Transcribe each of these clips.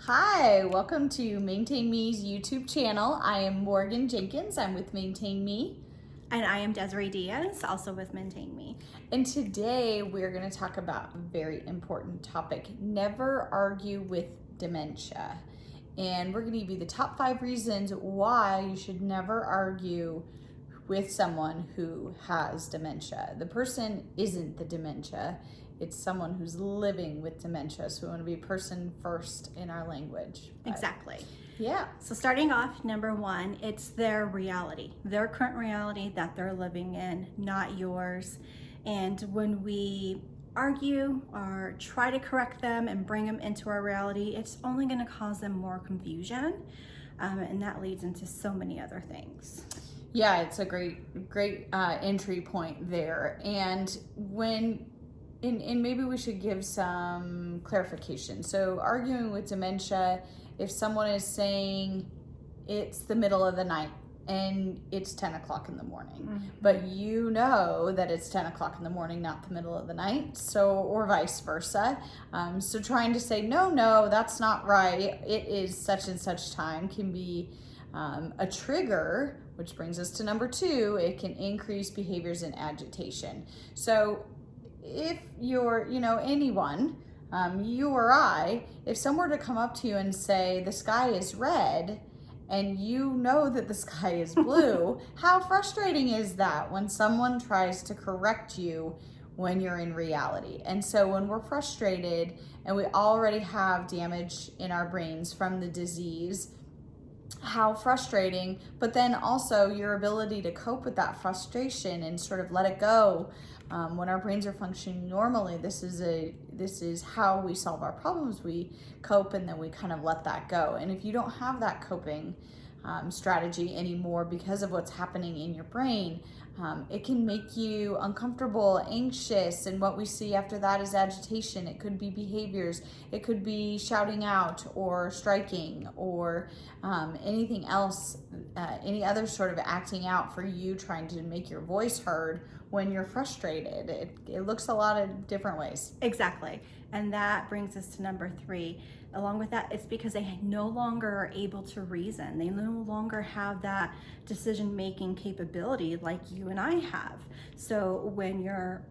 Hi, welcome to Maintain Me's YouTube channel. I am Morgan Jenkins. I'm with Maintain Me. And I am Desiree Diaz, also with Maintain Me. And today we're going to talk about a very important topic, never argue with dementia. And we're going to give you the top 5 reasons why you should never argue with someone who has dementia. The person isn't the dementia. It's someone who's living with dementia. So we want to be person first in our language. Exactly. Yeah. So starting off, number 1, it's their reality, their current reality that they're living in, not yours. And when we argue or try to correct them and bring them into our reality, it's only going to cause them more confusion. And that leads into so many other things. Yeah, it's a great entry point there. And maybe we should give some clarification. So arguing with dementia, if someone is saying it's the middle of the night and it's 10 o'clock in the morning, but you know that it's 10 o'clock in the morning, not the middle of the night, or vice versa. So trying to say, no, that's not right, it is such and such time, can be a trigger, which brings us to number 2. It can increase behaviors in agitation. So if you're, anyone, you or I, if someone were to come up to you and say, the sky is red, and you know that the sky is blue, how frustrating is that when someone tries to correct you when you're in reality? And so when we're frustrated and we already have damage in our brains from the disease, how frustrating, but then also your ability to cope with that frustration and sort of let it go. When our brains are functioning normally, this is how we solve our problems. We cope and then we kind of let that go. And if you don't have that coping strategy anymore because of what's happening in your brain, it can make you uncomfortable, anxious, and what we see after that is agitation. It could be behaviors, it could be shouting out or striking or anything else, any other sort of acting out for you trying to make your voice heard when you're frustrated. It looks a lot of different ways. Exactly. And that brings us to number 3. Along with that, it's because they no longer are able to reason. They no longer have that decision-making capability like you and I have. So when you're,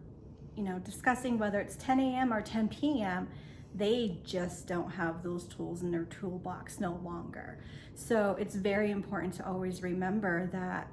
discussing whether it's 10 a.m. or 10 p.m., they just don't have those tools in their toolbox no longer. So it's very important to always remember that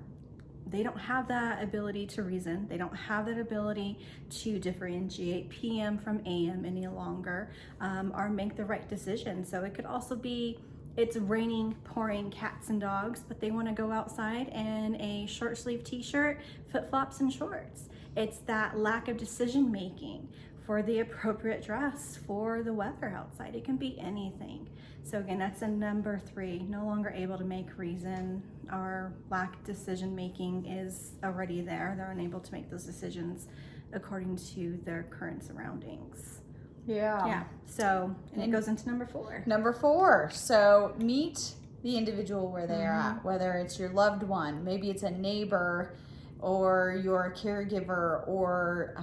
they don't have that ability to reason. They don't have that ability to differentiate PM from AM any longer, or make the right decision. So it could also be, it's raining, pouring, cats and dogs, but they want to go outside in a short sleeve t-shirt, flip-flops and shorts. It's that lack of decision making for the appropriate dress for the weather outside. It can be anything. So again, that's a number 3, no longer able to make reason. Our lack of decision making is already there. They're unable to make those decisions according to their current surroundings. Yeah. So, and it goes into number 4. Number 4. So meet the individual where they are at, whether it's your loved one, maybe it's a neighbor, or you're a caregiver, or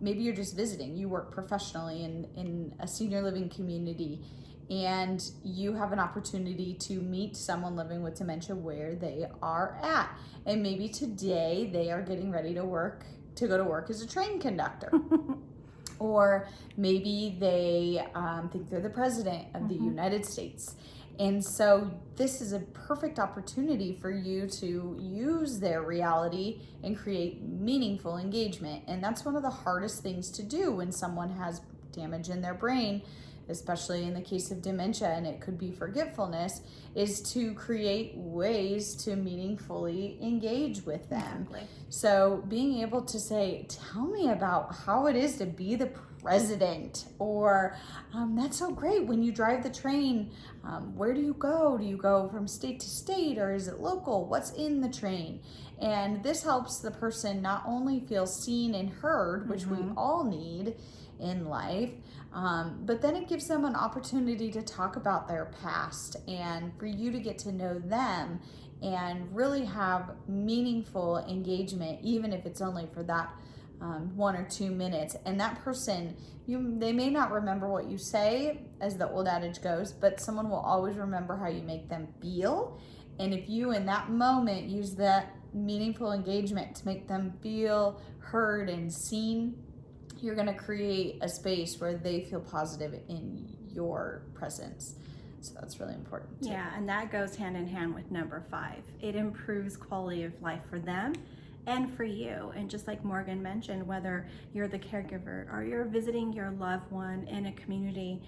maybe you're just visiting. You work professionally in a senior living community, and you have an opportunity to meet someone living with dementia where they are at. And maybe today they are getting ready to go to work as a train conductor. Or maybe they think they're the president of the United States. And so this is a perfect opportunity for you to use their reality and create meaningful engagement. And that's one of the hardest things to do when someone has damage in their brain, especially in the case of dementia, and it could be forgetfulness, is to create ways to meaningfully engage with them. Exactly. So being able to say, tell me about how it is to be the president, or that's so great when you drive the train. Where do you go? Do you go from state to state, or is it local? What's in the train? And this helps the person not only feel seen and heard, which we all need in life, but then it gives them an opportunity to talk about their past and for you to get to know them and really have meaningful engagement, even if it's only for that 1 or 2 minutes, and that person, they may not remember what you say, as the old adage goes, but someone will always remember how you make them feel. And if you in that moment use that meaningful engagement to make them feel heard and seen, you're going to create a space where they feel positive in your presence. So that's really important too. Yeah, and that goes hand in hand with number 5. It improves quality of life for them and for you. And just like Morgan mentioned, whether you're the caregiver or you're visiting your loved one in a community,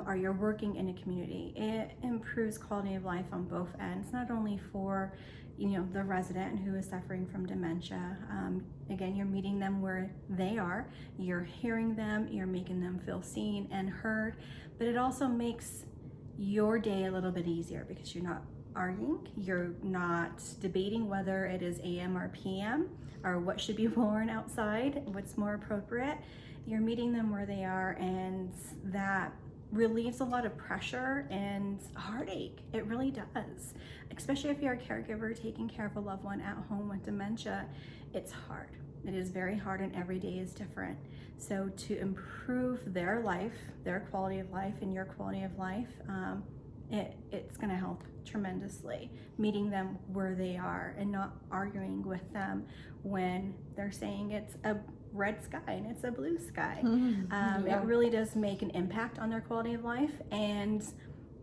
or you're working in a community, it improves quality of life on both ends, not only for the resident who is suffering from dementia. Again, you're meeting them where they are, you're hearing them, you're making them feel seen and heard, but it also makes your day a little bit easier because you're not arguing, you're not debating whether it is AM or PM or what should be worn outside, what's more appropriate. You're meeting them where they are, and that relieves a lot of pressure and heartache. It really does. Especially if you're a caregiver taking care of a loved one at home with dementia, it's hard. It is very hard, and every day is different. So to improve their life, their quality of life, and your quality of life, it's going to help tremendously. Meeting them where they are and not arguing with them when they're saying it's a red sky and it's a blue sky. It really does make an impact on their quality of life, and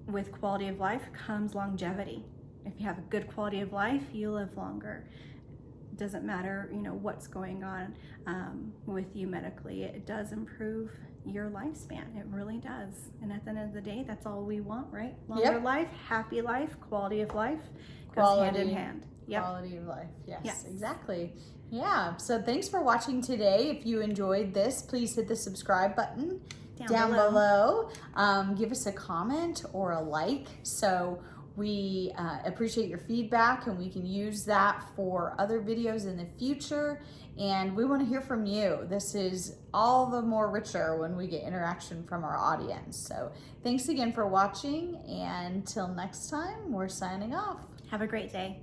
with quality of life comes longevity. If you have a good quality of life, you live longer. It doesn't matter what's going on with you medically. It does improve your lifespan. It really does. And at the end of the day, that's all we want, right? Longer life, happy life, quality of life goes hand in hand. Quality of life. Yes, exactly. Yeah. So thanks for watching today. If you enjoyed this, please hit the subscribe button down below. Give us a comment or a like. So we appreciate your feedback, and we can use that for other videos in the future. And we want to hear from you. This is all the more richer when we get interaction from our audience. So thanks again for watching, and till next time, we're signing off. Have a great day.